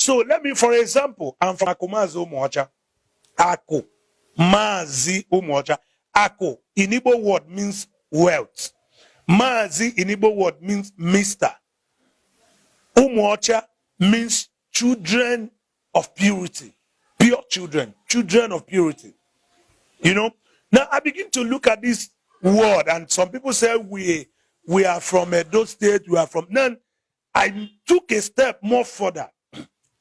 So let me, for example, I'm from Akumazi Umuocha. Ako. Mazi Umuocha. Ako in Igbo word means wealth. Mazi in Igbo word means Mr. Umuocha means children of purity. Pure children. Children of purity. You know? Now I begin to look at this word, and some people say we are from Edo State, we are from. Then I took a step more further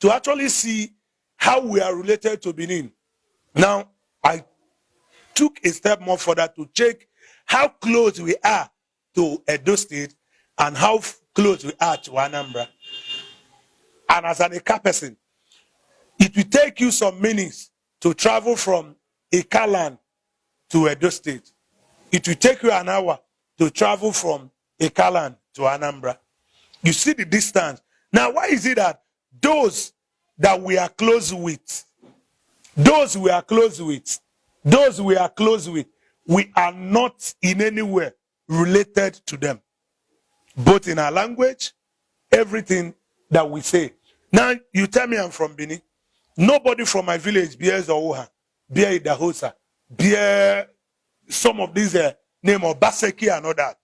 to actually see how we are related to Benin. Now, I took a step more further to check how close we are to Edo State and how close we are to Anambra. And as an Eka person, it will take you some minutes to travel from Ekaland to Edo State. It will take you an hour to travel from Ekaland to Anambra. You see the distance. Now, why is it that those that we are close with, we are not in any way related to them, both in our language, everything that we say. Now, you tell me I'm from Benin. Nobody from my village bears Oha, bear Idahosa, bear some of these name of Baseki and all that.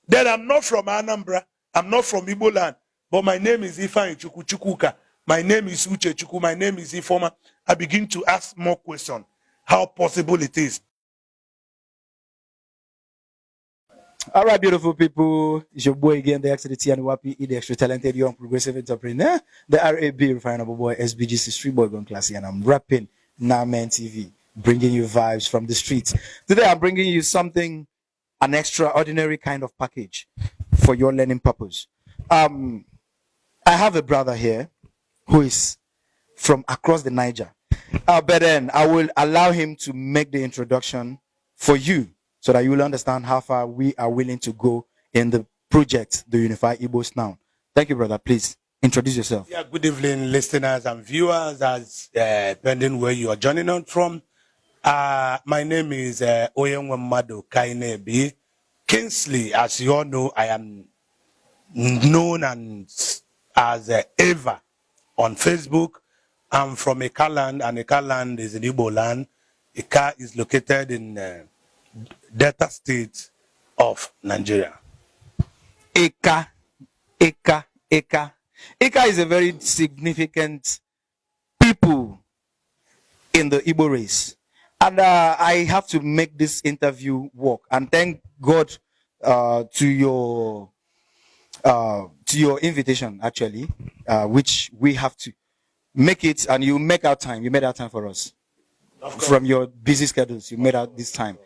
Then I'm not from Anambra, I'm not from Igbo land, but my name is Ifeanyi Chukwuka. My name is Uche Chukwu. My name is Ifoma. I begin to ask more questions. How possible it is. All right, beautiful people. It's your boy again, the XDT and Wapi, the extra talented young progressive entrepreneur, the RAB refinable boy, SBGC street boy gone classy, and I'm rapping Nnaa Mehn TV, bringing you vibes from the streets. Today, I'm bringing you something, an extraordinary kind of package for your learning purpose. I have a brother here who is from across the Niger. But then I will allow him to make the introduction for you so that you will understand how far we are willing to go in the project, the Unify Igbos Now. Thank you, brother. Please introduce yourself. Yeah, good evening, listeners and viewers, as depending where you are joining on from. My name is Oyenwemadu Kainebi Kingsley. As you all know, I am known as Eva on Facebook. I'm from Ekaland, and Ekaland is in Igbo land. Eka is located in Delta State of Nigeria. Eka. Eka is a very significant people in the Igbo race. And I have to make this interview work. And thank God to your invitation, actually, which we have to make it, and you make our time. You made our time for us. From your busy schedules, you made out this time.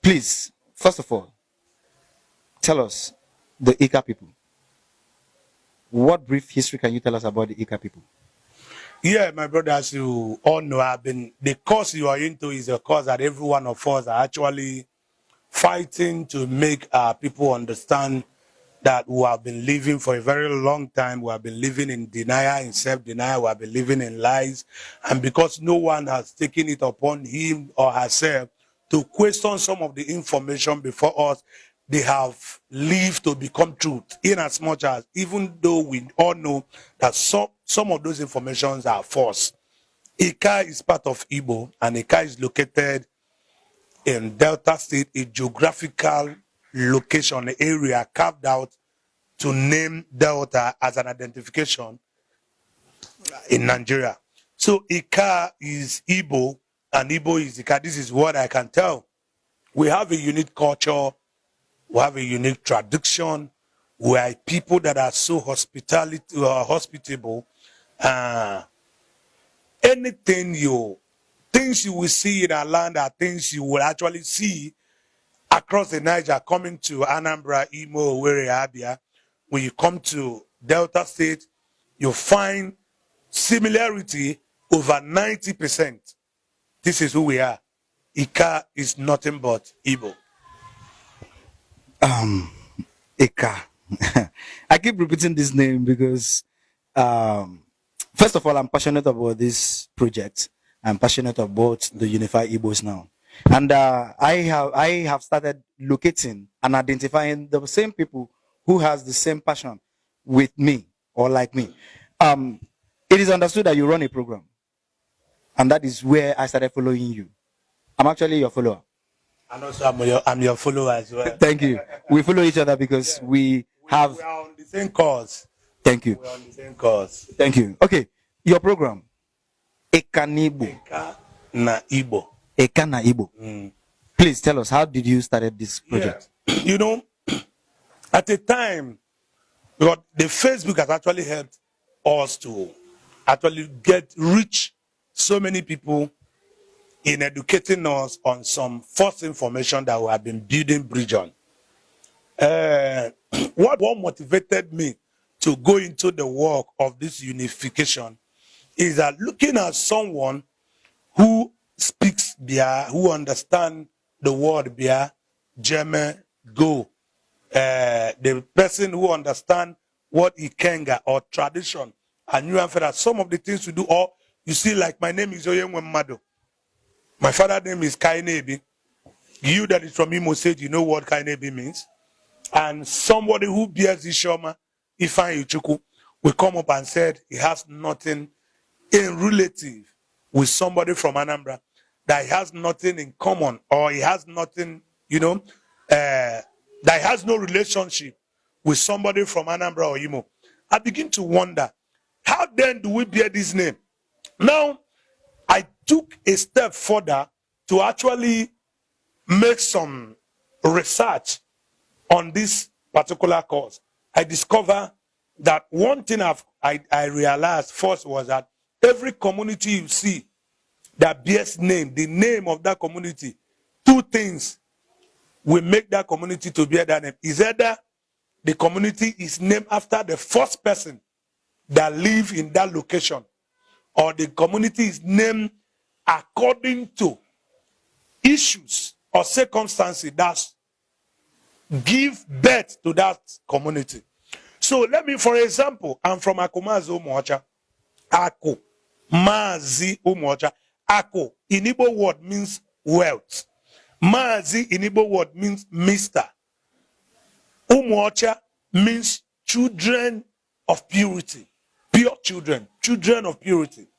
Please, first of all, tell us the Eka people. What brief history can you tell us about the Eka people? Yeah, my brother, as you all know, the cause you are into is a cause that every one of us are actually fighting to make our people understand that we have been living for a very long time. We have been living in denial, in self-denial. We have been living in lies. And because no one has taken it upon him or herself to question some of the information before us, they have lived to become truth. In as much as, even though we all know that some of those informations are false. Eka is part of Igbo, and Eka is located in Delta State, a geographical location, area carved out to name Delta as an identification in Nigeria. So Eka is Igbo and Igbo is Eka. This is what I can tell. We have a unique culture. We have a unique tradition. We are people that are so hospitable. Things you will see in our land are things you will actually see across the Niger, coming to Anambra, Imo, Owerri, Abia. When you come to Delta State, you find similarity over 90%. This is who we are. Eka is nothing but Igbo. Eka. I keep repeating this name because, first of all, I'm passionate about this project. I'm passionate about the Unify Igbos Now. And I have started locating and identifying the same people who has the same passion with me or like me. It is understood that you run a program. And that is where I started following you. I'm actually your follower. And also, I'm your follower as well. Thank you. We follow each other because we are on the same cause. Thank you. We're on the same cause. Thank you. Okay, your program. Ekanibo. Nnaa Igbo. Nnaa Igbo. Please tell us, how did you start this project? Yeah. You know, at the time, because the Facebook has actually helped us to actually reach so many people in educating us on some false information that we have been building bridge on. What motivated me to go into the work of this unification is that looking at someone who speaks Bia, who understands the word Bia, Jeme, Go, the person who understands what Ikenga or tradition, and you have that some of the things we do, or you see, like my name is Oyenwe Mado. My father's name is Kainebi. You that is from Imo State, you know what Kainebi means. And somebody who bears the Shoma, Ifan Ichuku, will come up and said he has nothing in relative with somebody from Anambra, that he has nothing in common, or he has nothing, that he has no relationship with somebody from Anambra or Imo. I begin to wonder, how then do we bear this name? Now, I took a step further to actually make some research on this particular cause. I discovered that one thing I realized first was that every community you see that bears name, the name of that community, two things will make that community to bear that name. Is either the community is named after the first person that live in that location, or the community is named according to issues or circumstances that give birth to that community. So let me, for example, I'm from Akumazi Umuocha. Ako, Mazi Umuocha. Ako, in Igbo word means wealth. Mazi in Igbo word means Mr. Umuocha means children of purity. Pure children. Children of purity.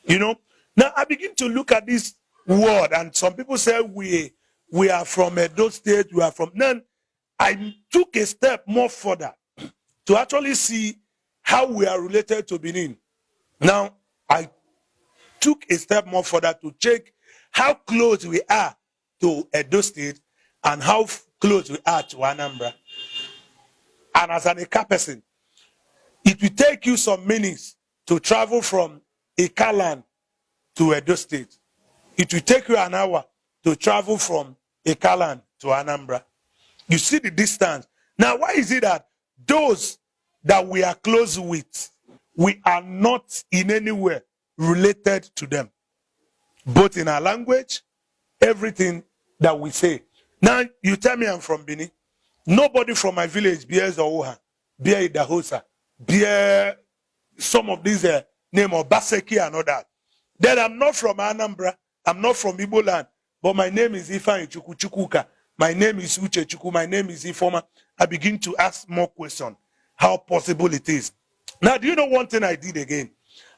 Now I begin to look at this word, and some people say we are from Edo State, we are from. Then I took a step more further to actually see how we are related to Benin. Now I took a step more further to check how close we are to Edo State and how close we are to Anambra. And as an Eka person, it will take you some minutes to travel from Ekaland to Edo State. It will take you an hour to travel from Ekaland to Anambra. You see the distance. Now, why is it that those that we are close with, we are not in any way related to them? Both in our language, everything that we say. Now, you tell me I'm from Benin. Nobody from my village bears Oha, bear Idahosa, bear some of these name of Baseki and all that. Then I'm not from Anambra, I'm not from Igbo land, but my name is Ifan Chukuka, my name is Uche Chuku, my name is Ifoma. I begin to ask more questions, how possible it is. Now, do you know one thing I did again?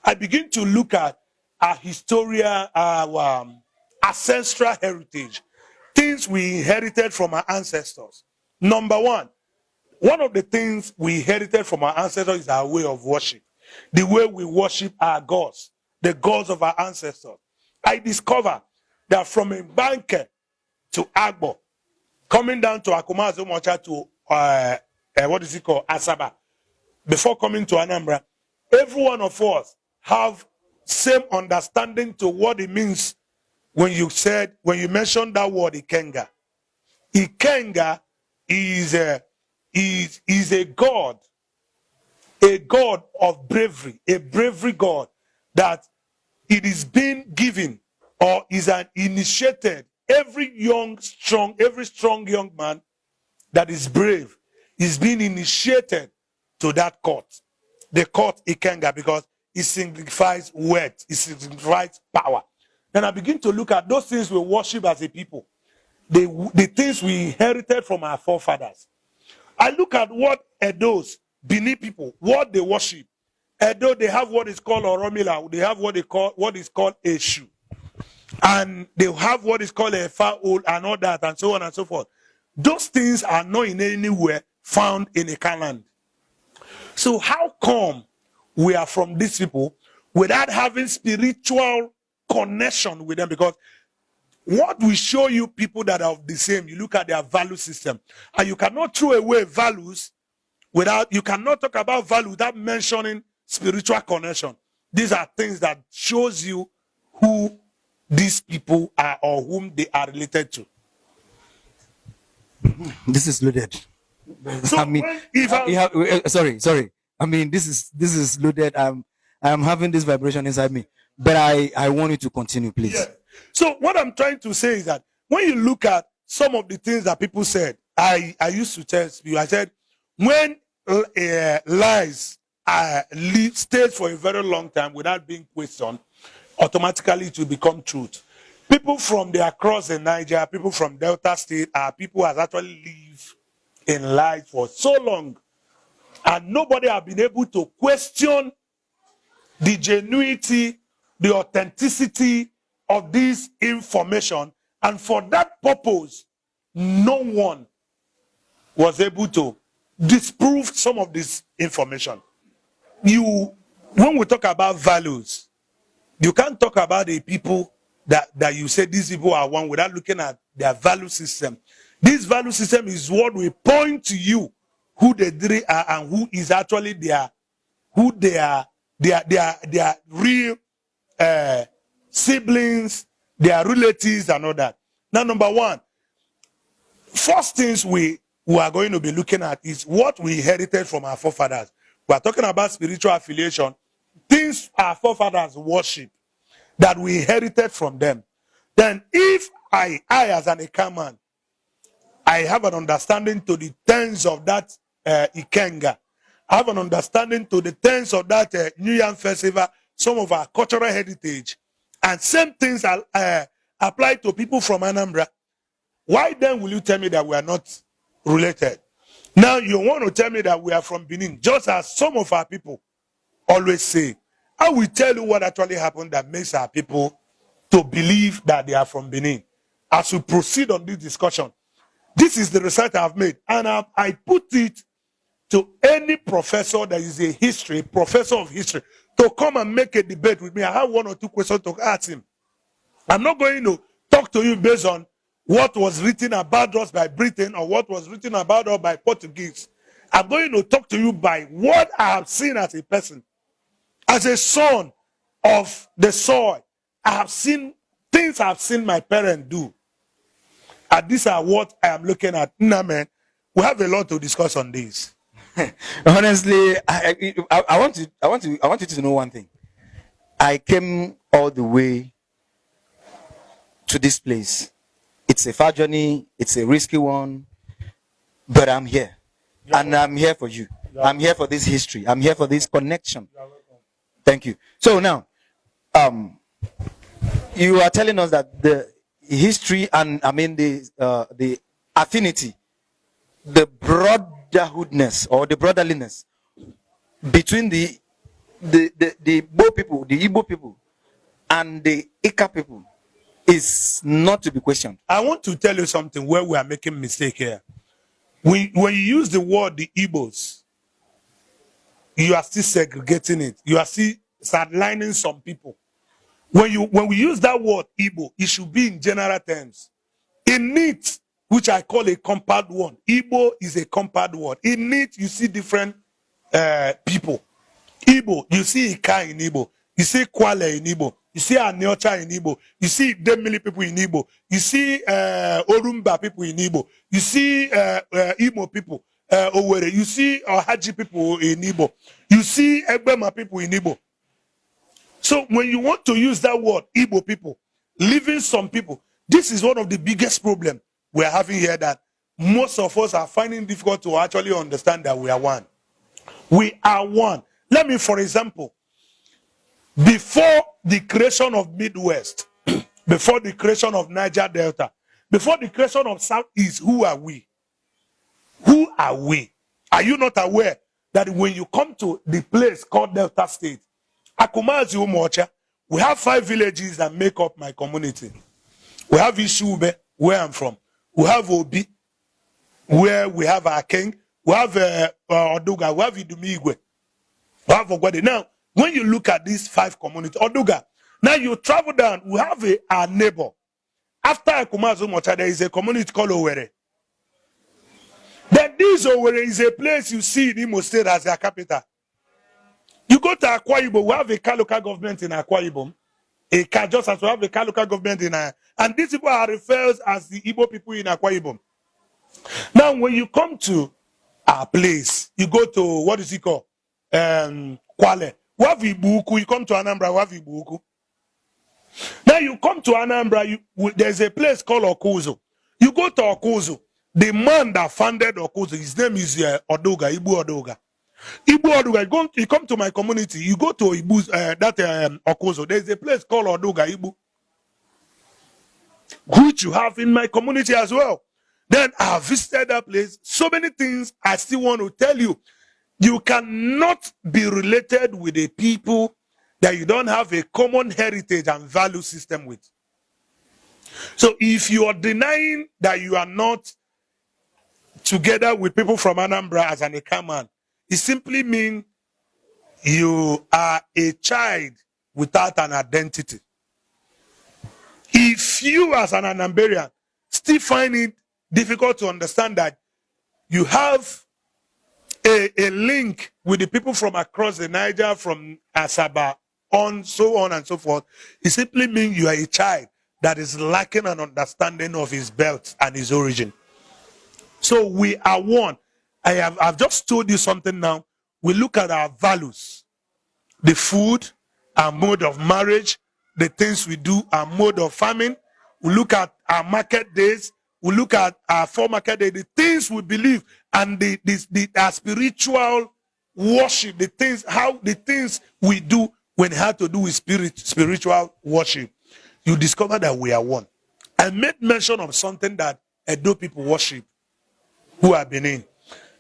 I begin to look at our historia, our ancestral heritage, things we inherited from our ancestors. Number one of the things we inherited from our ancestors is our way of worship. The way we worship our gods, the gods of our ancestors. I discovered that from Mbanke to Agbo, coming down to Akumazi Umuocha to Asaba, before coming to Anambra, every one of us have same understanding to what it means when you mentioned that word Ikenga. Ikenga is a god of bravery, a bravery god that it is being given or is an initiated. Every strong young man that is brave is being initiated to that court. The court Ikenga, because it signifies worth, it signifies power. Then I begin to look at those things we worship as a people, the things we inherited from our forefathers. I look at what Edo's, Benin people, what they worship. Edo, they have what is called Oromila. They have what is called Eshu. And they have what is called a Faul and all that and so on and so forth. Those things are not in anywhere found in a land. So how come we are from these people without having spiritual connection with them? Because what we show you people that are of the same, you look at their value system, and you cannot throw away values without, you cannot talk about value without mentioning spiritual connection. These are things that shows you who these people are or whom they are related to. This is loaded. So I mean, sorry. I mean, this is loaded. I'm having this vibration inside me, but I want you to continue, please. Yeah. So what I'm trying to say is that when you look at some of the things that people said, I used to tell you, I said, when lies stayed for a very long time without being questioned, automatically it will become truth. People from across in Niger, people from Delta State, people has actually lived in lies for so long, and nobody have been able to question the genuinity, the authenticity of this information, and for that purpose, no one was able to disprove some of this information. When we talk about values, you can't talk about the people that you say these people are one without looking at their value system. This value system is what will point to you who they really are and who is actually their real siblings, their relatives, and all that. Now, number one, first things we are going to be looking at is what we inherited from our forefathers. We are talking about spiritual affiliation, things our forefathers worship that we inherited from them. Then, if I as an Ekaman, I have an understanding to the terms of that Ikenga, I have an understanding to the terms of that New Yam Festival, some of our cultural heritage, and same things apply to people from Anambra. Why then will you tell me that we are not related? Now you want to tell me that we are from Benin, just as some of our people always say. I will tell you what actually happened that makes our people to believe that they are from Benin. As we proceed on this discussion, this is the research I've made, and I put it to any professor that is a professor of history, to come and make a debate with me. I have one or two questions to ask him. I'm not going to talk to you based on what was written about us by Britain or what was written about us by Portuguese. I'm going to talk to you by what I have seen as a person. As a son of the soil, I have seen things I've seen my parents do. And these are what I am looking at. Nnaa Mehn, we have a lot to discuss on this. Honestly, I want you to know one thing. I came all the way to this place. It's a far journey, it's a risky one, but I'm here. And I'm here for you. I'm here for this history. I'm here for this connection. Thank you. So now, you are telling us that the history and the affinity, the brotherhoodness or the brotherliness between the Bo people, the Igbo people, and the Ika people is not to be questioned. I want to tell you something where we are making mistake here. When you use the word the Igbos, you are still segregating it. You are still sidelining some people. When we use that word Igbo, it should be in general terms. In it, which I call a compound word, Igbo is a compound word. In it, you see different people. Igbo, you see Ika in Igbo. You see Kwale in Igbo. You see Aniocha in Igbo. You see Demili people in Igbo. You see Orumba people in Igbo. You see Imo people, Owerri. You see Ohaji people in Igbo. You see Egbema people in Igbo. So when you want to use that word, Igbo people, leaving some people, this is one of the biggest problems we're having here, that most of us are finding difficult to actually understand that we are one. We are one. Let me, for example, before the creation of Midwest, before the creation of Niger Delta, before the creation of Southeast, who are we? Who are we? Are you not aware that when you come to the place called Delta State, Akumazi Umocha, we have 5 villages that make up my community. We have Ishube, where I'm from. We have Obi, where we have our king. We have Oduga, we have Idumigwe. We have Ogwade. Now, when you look at these 5 communities, Oduga, now you travel down, we have our neighbor. After Akumazi Umocha, there is a community called Owerri. Then this Owerri is a place you see in Imo State as their capital. You go to Akwa Ibom, we have a local government in Akwa Ibom. Just as we have a local government in and these people are referred as the Igbo people in Akwa Ibom. Now, when you come to our place, you go to, what is it called? Kwale. We have Ibuku. You come to Anambra, we have Ibuku. Now, you come to Anambra, there's a place called Okuzo. You go to Okuzo. The man that founded Okuzo, his name is Odoga, Ibu Odoga. Ibu Odoga, you come to my community, you go to Ibu's, Okuzo. There's a place called Odoga, Ibu, which you have in my community as well. Then I have visited that place. So many things I still want to tell you. You cannot be related with a people that you don't have a common heritage and value system with. So if you are denying that you are not together with people from Anambra as an Ekaman, it simply means you are a child without an identity. If you as an Anambarian still find it difficult to understand that you have a link with the people from across the Niger, from Asaba, so on and so forth, it simply means you are a child that is lacking an understanding of his belt and his origin. So we are one. I've just told you something now. We look at our values, the food, our mode of marriage, the things we do, our mode of farming. We look at our market days. We look at our 4 market days, the things we believe, and our spiritual worship, the things we do when it had to do with spiritual worship. You discover that we are one. I made mention of something that Edo people worship, who have been in.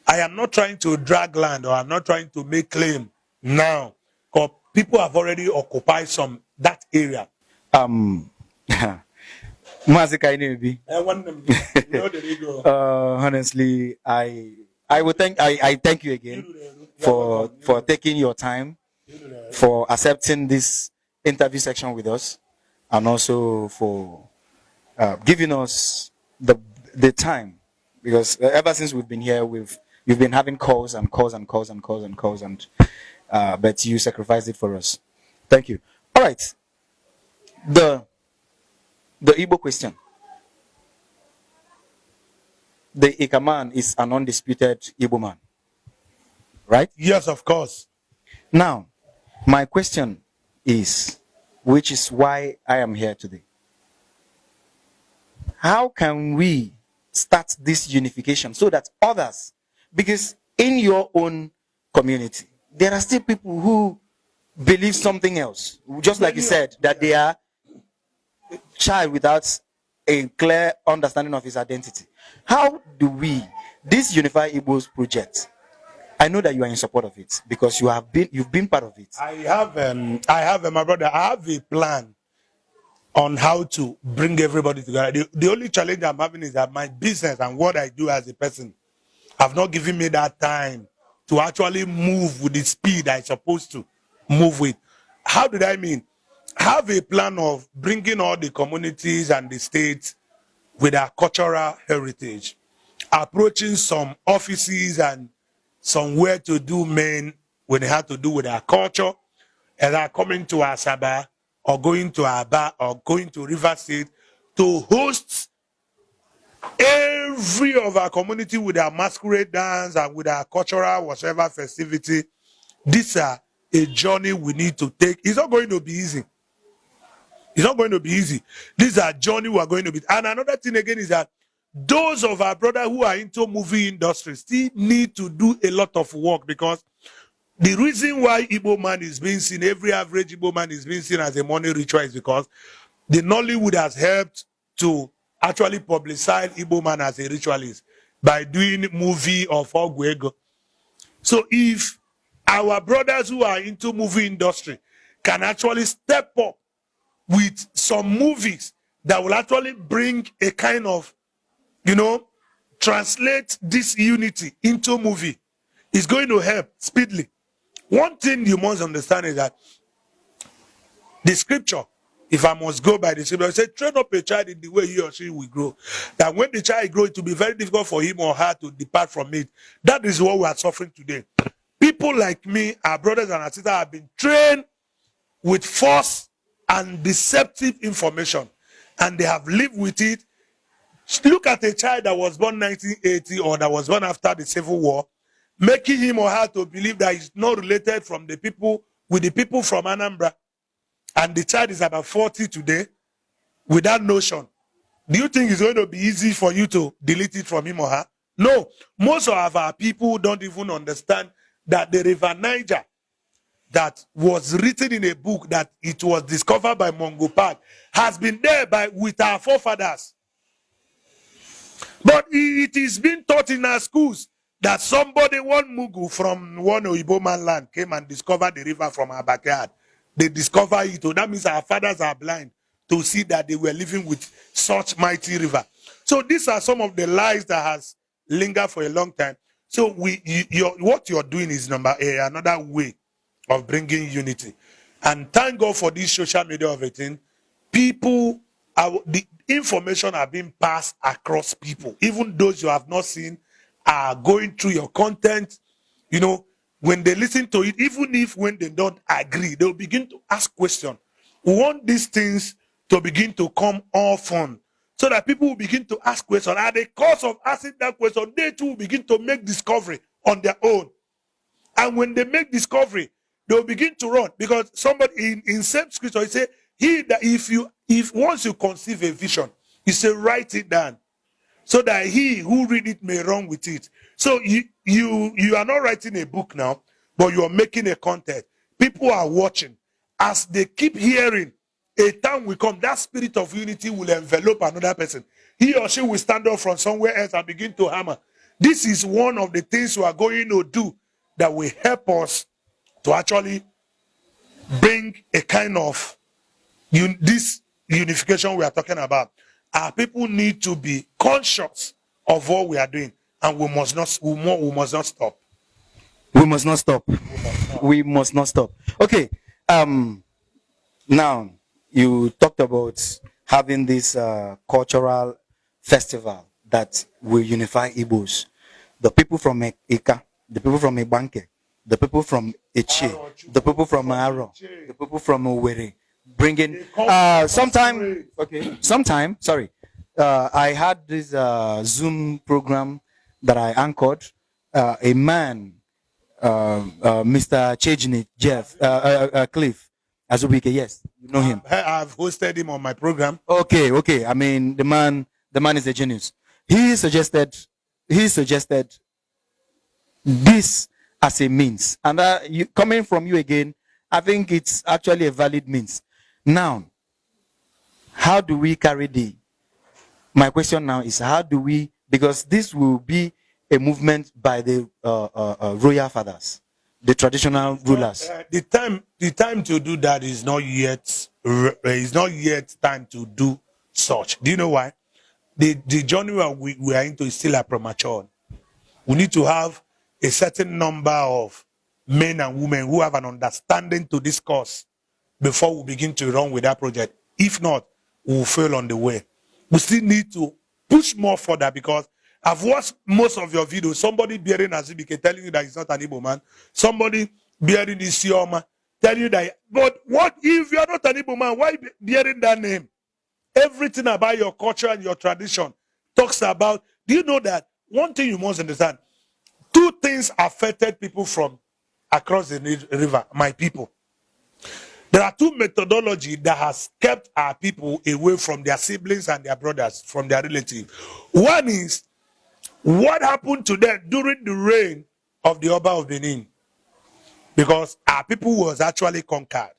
I am not trying to drag land, or I'm not trying to make claim now, because people have already occupied that area. Honestly, I thank you again for taking your time, for accepting this interview section with us, and also for giving us the time, because ever since we've been here, you've been having calls, but you sacrificed it for us. Thank you. All right. The Igbo question. The Ikaman is an undisputed Igbo man, right? Yes, of course. Now, my question is, which is why I am here today. How can we start this unification so that others, because in your own community, there are still people who believe something else, just like you said, that they are child without a clear understanding of his identity. How do we, this Unify Igbos project, I know that you are in support of it because you've been part of it. I have my brother, I have a plan on how to bring everybody together. The only challenge I'm having is that my business and what I do as a person have not given me that time to actually move with the speed I'm supposed to move with. How did I mean? Have a plan of bringing all the communities and the states with our cultural heritage, approaching some offices and somewhere to do men when they have to do with our culture, and are coming to Asaba or going to Aba or going to River State to host every of our community with our masquerade dance and with our cultural whatever festivity. These are a journey we need to take. It's not going to be easy. It's not going to be easy. These are journey we are going to be. And another thing again is that those of our brothers who are into movie industry still need to do a lot of work, because the reason why Igbo man is being seen, every average Igbo man is being seen as a money ritual, is because the Nollywood has helped to actually publicize Igbo man as a ritualist by doing movie of Ogwego. So if our brothers who are into movie industry can actually step up with some movies that will actually bring a kind of, translate this unity into movie, it's going to help speedily. One thing you must understand is that the scripture, if I must go by the scripture, it says, train up a child in the way he or she will grow. That when the child grows, it will be very difficult for him or her to depart from it. That is what we are suffering today. People like me, our brothers and our sisters, have been trained with false and deceptive information, and they have lived with it. Look at a child that was born 1980 or that was born after the Civil War, making him or her to believe that he's not related from the people with the people from Anambra, and the child is about 40 today with that notion. Do you think it's going to be easy for you to delete it from him or her? No. Most of our people don't even understand that the River Niger that was written in a book that it was discovered by Mungo Park has been there with our forefathers. But it is being taught in our schools that one Mugu from one Oibo man land came and discovered the river from our backyard. They discovered it. So that means our fathers are blind to see that they were living with such mighty river. So these are some of the lies that has lingered for a long time. So what you're doing is another way of bringing unity. And thank God for this social media of a thing. The information are being passed across people. Even those you have not seen are going through your content. When they listen to it, even if when they don't agree, they'll begin to ask questions. We want these things to begin to come often so that people will begin to ask questions. At the course of asking that question, they too will begin to make discovery on their own. And when they make discovery, they'll begin to run. Because somebody in same scripture, he said, if once you conceive a vision, he said, write it down, so that he who read it may run with it. So you are not writing a book now, but you are making a content. People are watching. As they keep hearing, a time will come, that spirit of unity will envelop another person. He or she will stand up from somewhere else and begin to hammer. This is one of the things we are going to do that will help us to actually bring a kind of this unification we are talking about. Our people need to be conscious of what we are doing, and we must not stop. We must not stop. We must not stop. Okay. Now you talked about having this cultural festival that will unify Igbos. The people from Eka, the people from Ibanke, the people from Eche, the people from Aro, the people from Owerri, bringing sometime. I had this Zoom program that I anchored. A man, Mr. Chejni Jeff Cliff Azubike. Yes, you know him. I've hosted him on my program. Okay. I mean, the man is a genius. He suggested this as a means, and coming from you again, I think it's actually a valid means. Now, how do we carry my question now is, how do we, because this will be a movement by the royal fathers, the traditional rulers. The time to do that is not yet. It's not yet time to do such. Do you know why? The journey we are into is still a premature. We need to have a certain number of men and women who have an understanding to this cause before we begin to run with that project. If not, we will fail on the way. We still need to push more further, because I've watched most of your videos. Somebody bearing Azubike telling you that he's not an Igbo man. Somebody bearing Isioma telling you that. But what if you are not an Igbo man? Why bearing that name? Everything about your culture and your tradition talks about. Do you know that one thing you must understand? Two things affected people from across the river, my people. There are two methodologies that has kept our people away from their siblings and their brothers, from their relatives. One is what happened to them during the reign of the Oba of Benin. Because our people was actually conquered.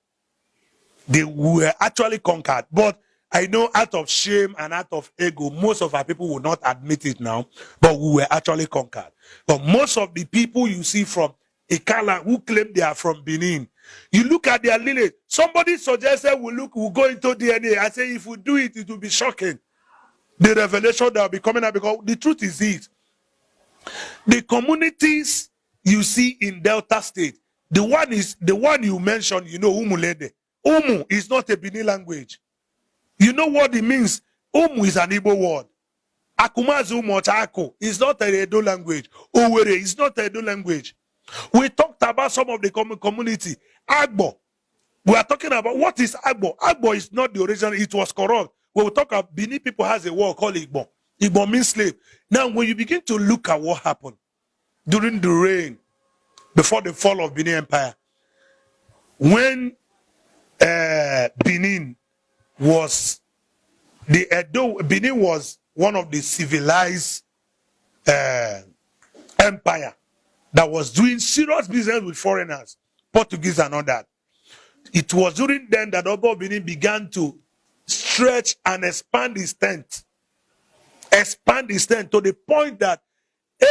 They were actually conquered. But I know out of shame and out of ego, most of our people will not admit it now, but we were actually conquered. But most of the people you see from Ikala who claim they are from Benin. You look at their lineage. Somebody suggested we'll go into DNA. I say if we do it, it will be shocking. The revelation that will be coming out, because the truth is this. The communities you see in Delta State, the one you mentioned, Umulede. Umu is not a Benin language. You know what it means? Umu is an Igbo word. Akumazu Mochako is not a Edo language. Owere is not a Edo language. We talked about some of the community. Agbo. We are talking about what is Agbo. Agbo is not the original. It was corrupt. When we talk about Benin, people has a word called Igbo. Igbo means slave. Now, when you begin to look at what happened during the reign, before the fall of Benin Empire, when Benin was Benin was one of the civilized empire that was doing serious business with foreigners, Portuguese and all that. It was during then that Oba Benin began to stretch and expand his tent. Expand his tent to the point that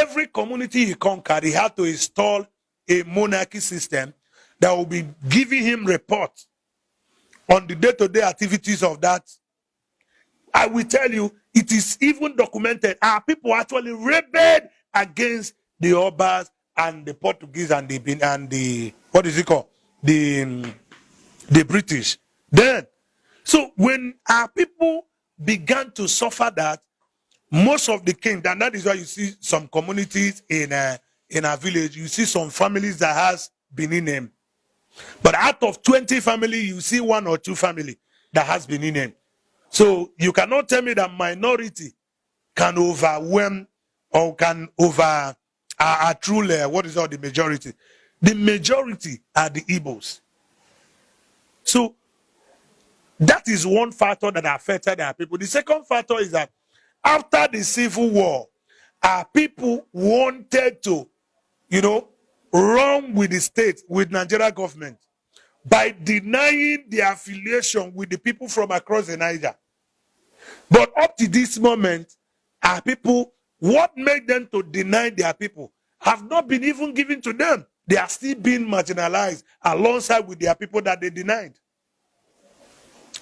every community he conquered, he had to install a monarchy system that will be giving him reports on the day-to-day activities of that. I will tell you, it is even documented. Our people actually rebelled against the Obas and the Portuguese and the what is it called? The British. Then, so when our people began to suffer that, most of the kings, and that is why you see some communities in our village, you see some families that has Benin name. But out of 20 families, you see 1 or 2 families that has Benin name. So you cannot tell me that minority can overwhelm or can over a true what is all the majority. The majority are the Igbos. So that is one factor that affected our people. The second factor is that after the Civil War, our people wanted to, run with the state, with Nigeria government, by denying their affiliation with the people from across the Niger. But up to this moment, our people, what made them to deny their people have not been even given to them. They are still being marginalized alongside with their people that they denied.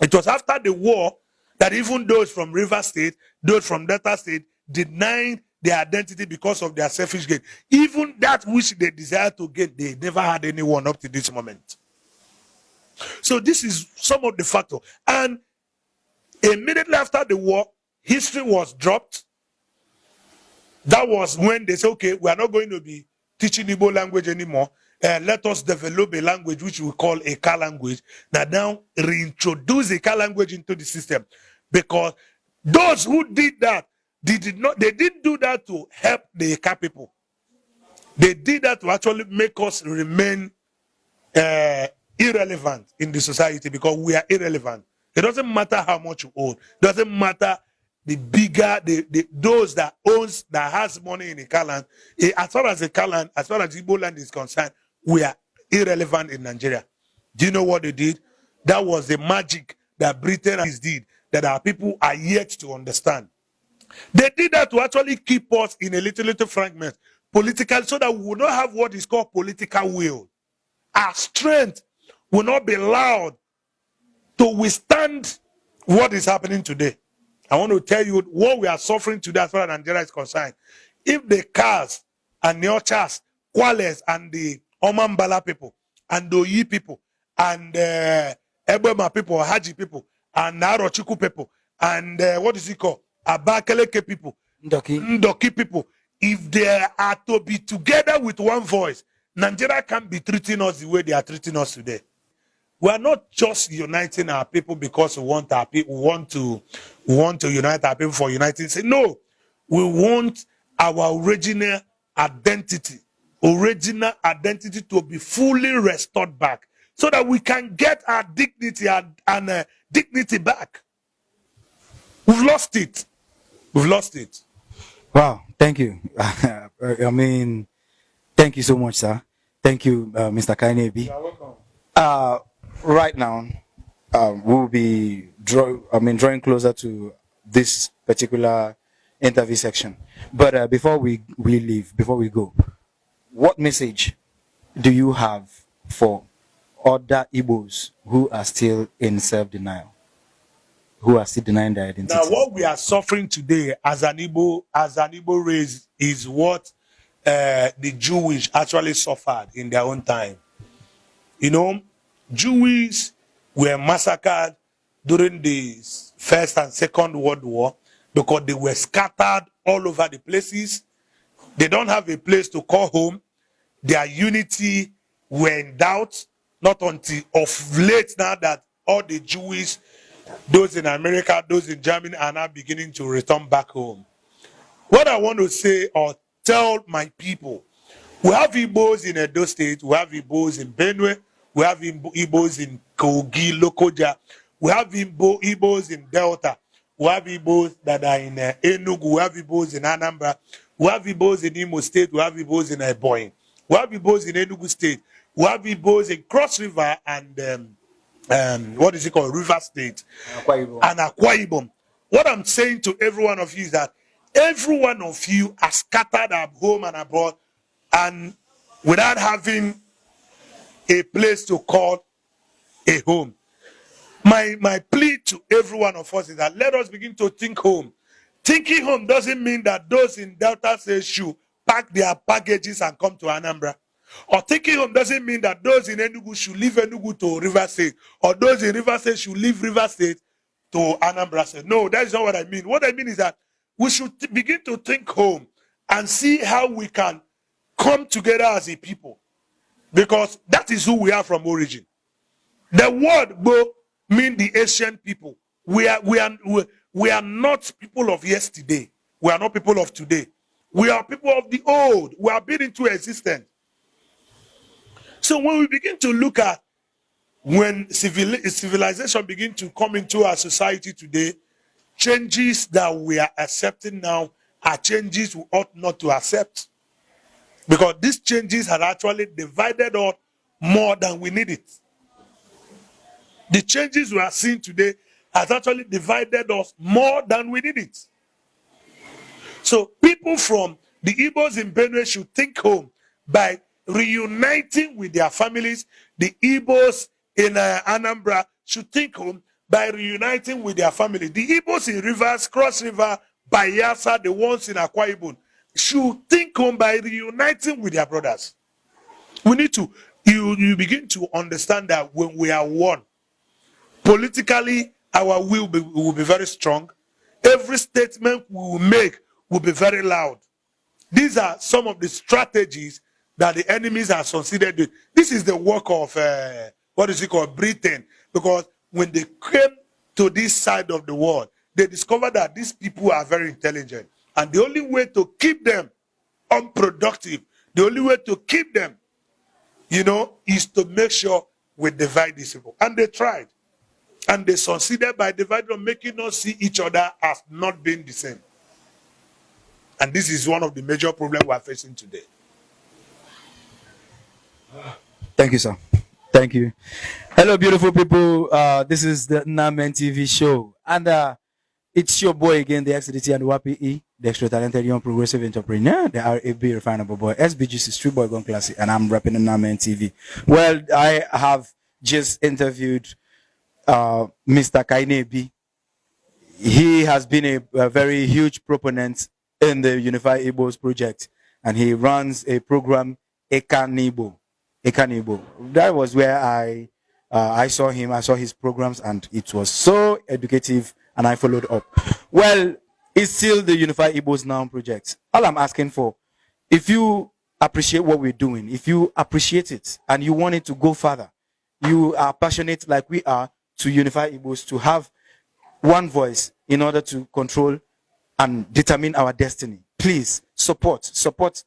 It was after the war that even those from River State, those from Delta State, denied their identity because of their selfish gain. Even that which they desire to gain, they never had anyone up to this moment. So this is some of the factors. And immediately after the war, history was dropped. That was when they said, okay, we are not going to be teaching Igbo language anymore. Let us develop a language which we call a Ika language. Now reintroduce a Ika language into the system. Because those who did that, they didn't do that to help the Ika people. They did that to actually make us remain irrelevant in the society, because we are irrelevant. It doesn't matter how much you own. It doesn't matter the bigger, those that owns, that has money in Ika land. As far as Ika land, as far as Igbo land is concerned, we are irrelevant in Nigeria. Do you know what they did? That was the magic that Britain did, that our people are yet to understand. They did that to actually keep us in a little fragment, political, so that we will not have what is called political will. Our strength will not be loud to withstand what is happening today. I want to tell you what we are suffering today as far as Nigeria is concerned. If the Kars and the Ochas, Kwales and the Omambala people, and the Oyi people, and Ebema people, Haji people, and Narochiku people, and what is it called? Abakeleke people, Ndoki people, if they are to be together with one voice, Nigeria can't be treating us the way they are treating us today. We are not just uniting our people because we want our people, we want to unite our people for uniting. Say no, we want our original identity to be fully restored back, so that we can get our dignity and dignity back. We've lost it. We've lost it. Wow, thank you. I mean, thank you so much, sir. Thank you, Mr. Kainebi. You're welcome. Right now, we'll be drawing closer to this particular interview section. But before we leave, before we go, what message do you have for other Igbos who are still in self-denial, who are still denying their identity? Now, what we are suffering today as an Igbo race is what the Jewish actually suffered in their own time. You know, Jews were massacred during the First and Second World War because they were scattered all over the places. They don't have a place to call home. Their unity were in doubt, not until of late now that all the Jewish, those in America, those in Germany, are now beginning to return back home. What I want to say or tell my people, we have Igbos in Edo State, we have Igbos in Benue, we have Igbos in Kogi, Lokoja, we have Igbos in Delta, we have Igbos that are in Enugu, we have Igbos in Anambra, we have Igbos in Imo State, we have Igbos in Ebonyi, we have Igbos in Enugu State, we have Igbos in Cross River and what is it called? River State and Akwa Ibom. What I'm saying to every one of you is that every one of you are scattered at home and abroad and without having a place to call a home. My plea to every one of us is that let us begin to think home. Thinking home doesn't mean that those in Delta State should pack their packages and come to Anambra. Or thinking home doesn't mean that those in Enugu should leave Enugu to River State. Or those in River State should leave River State to Anambra State. No, that is not what I mean. What I mean is that we should begin to think home and see how we can come together as a people. Because that is who we are from origin. The word Bo mean the ancient people. We are not people of yesterday. We are not people of today. We are people of the old. We have been into existence. So when we begin to look at when civilization begin to come into our society today, changes that we are accepting now are changes we ought not to accept. Because these changes have actually divided us more than we need it. The changes we are seeing today has actually divided us more than we need it. So people from the Igbos in Benue should think home by reuniting with their families. The Igbos in Anambra should think home by reuniting with their family. The Igbos in Rivers, Cross River, Bayelsa, the ones in Akwa Ibom, should think home by reuniting with their brothers. We need to, you begin to understand that when we are one, politically, our will will be very strong. Every statement we will make will be very loud. These are some of the strategies that the enemies are succeeded with. This is the work of, what is it called, Britain. Because when they came to this side of the world, they discovered that these people are very intelligent. And the only way to keep them unproductive, the only way to keep them, is to make sure we divide these people. And they tried. And they succeeded by dividing, making us see each other as not being the same. And this is one of the major problems we are facing today. Thank you, sir. Thank you. Hello, beautiful people. This is the Nnaa Mehn TV show. And it's your boy again, the XDT and WAPE, the extra talented young progressive entrepreneur, the RAB refinable boy, SBGC Street Boy Gone Classy, and I'm repping the Nnaa Mehn TV. Well, I have just interviewed Mr. Kainebi. He has been a very huge proponent in the Unified Igbos project, and he runs a program, Ekanibo. That was where I saw him. I saw his programs, and it was so educative, and I followed up. Well, it's still the Unified Igbos Now project. All I'm asking for, if you appreciate what we're doing, if you appreciate it, and you want it to go further, you are passionate like we are to unify Igbos, to have one voice in order to control and determine our destiny. Please support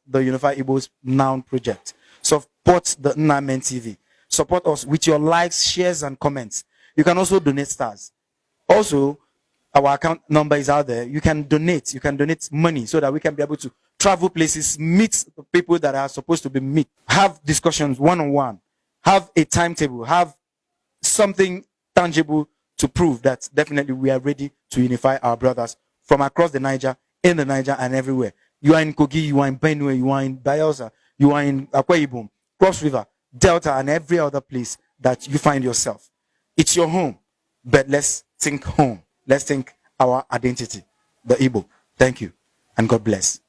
the Unified Igbos Now project. Support the Nnaa Mehn TV. Support us with your likes, shares, and comments. You can also donate stars. Also, our account number is out there. You can donate. You can donate money so that we can be able to travel places, meet the people that are supposed to be met, have discussions one-on-one, have a timetable, have something tangible to prove that definitely we are ready to unify our brothers from across the Niger, in the Niger, and everywhere. You are in Kogi, you are in Benue, you are in Bayelsa, you are in Akwa Ibom, Cross River, Delta, and every other place that you find yourself. It's your home, but let's think home. Let's think our identity, the Igbo. Thank you, and God bless.